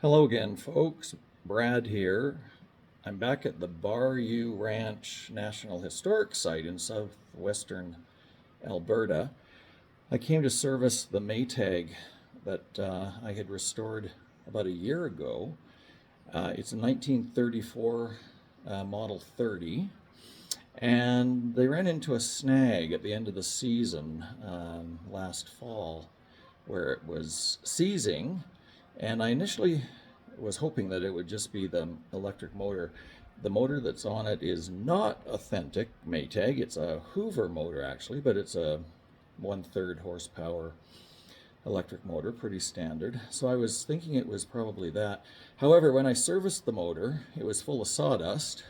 Hello again, folks. Brad here. I'm back at the Bar-U Ranch National Historic Site in southwestern Alberta. I came to service the Maytag that I had restored about a year ago. It's a 1934 Model 30, and they ran into a snag at the end of the season last fall where it was seizing. And I initially was hoping that it would just be the electric motor. The motor that's on it is not authentic Maytag. It's a Hoover motor actually, but it's a 1/3 horsepower electric motor, pretty standard. So I was thinking it was probably that. However, when I serviced the motor, it was full of sawdust.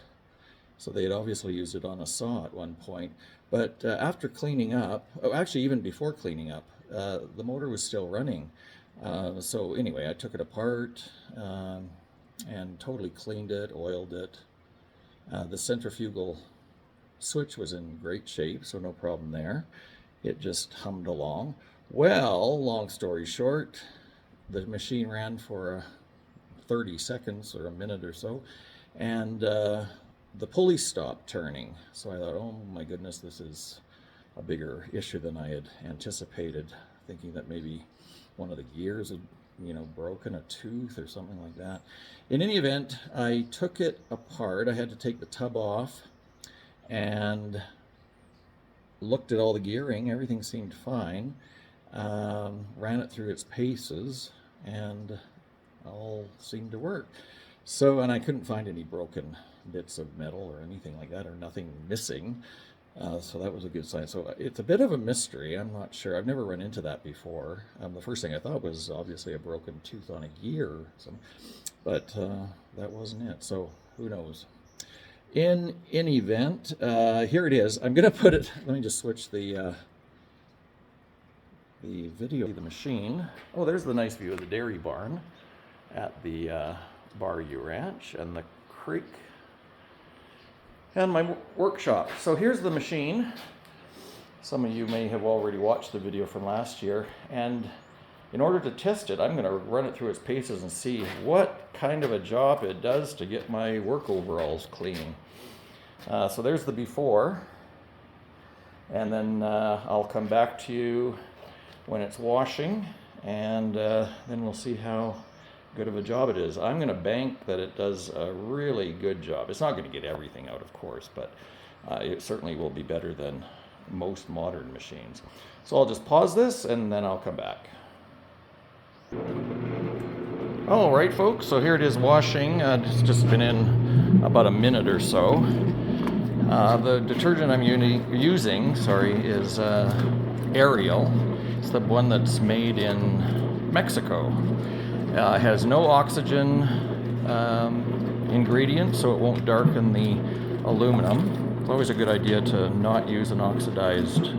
So they had obviously used it on a saw at one point. But after cleaning up, actually even before cleaning up, the motor was still running. So anyway, I took it apart and totally cleaned it, oiled it. The centrifugal switch was in great shape, so no problem there. It just hummed along. Well, long story short, the machine ran for 30 seconds or a minute or so, and the pulley stopped turning. So I thought, oh my goodness, this is a bigger issue than I had anticipated, thinking that maybe one of the gears had, broken, a tooth or something like that. In any event, I took it apart. I had to take the tub off and looked at all the gearing. Everything seemed fine. Ran it through its paces and all seemed to work. So, and I couldn't find any broken bits of metal or anything like that, or nothing missing. So that was a good sign. So it's a bit of a mystery. I'm not sure. I've never run into that before. The first thing I thought was obviously a broken tooth on a gear or something, but that wasn't it. So who knows? In any event, here it is. I'm going to put it. Let me just switch the video of the machine. Oh, there's the nice view of the dairy barn at the Bar-U Ranch and the creek and my workshop. So here's the machine. Some of you may have already watched the video from last year, and in order to test it, I'm going to run it through its paces and see what kind of a job it does to get my work overalls clean. So there's the before, and then I'll come back to you when it's washing, and then we'll see how good of a job it is. I'm going to bank that it does a really good job. It's not going to get everything out, of course, but it certainly will be better than most modern machines. So I'll just pause this and then I'll come back. All right, folks, so here it is washing. It's just been in about a minute or so. The detergent I'm using is Ariel. It's the one that's made in Mexico. It has no oxygen ingredient, so it won't darken the aluminum. It's always a good idea to not use an oxidized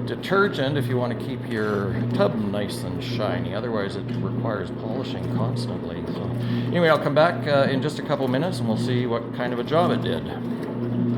detergent if you want to keep your tub nice and shiny. Otherwise, it requires polishing constantly. So, anyway, I'll come back in just a couple minutes and we'll see what kind of a job it did.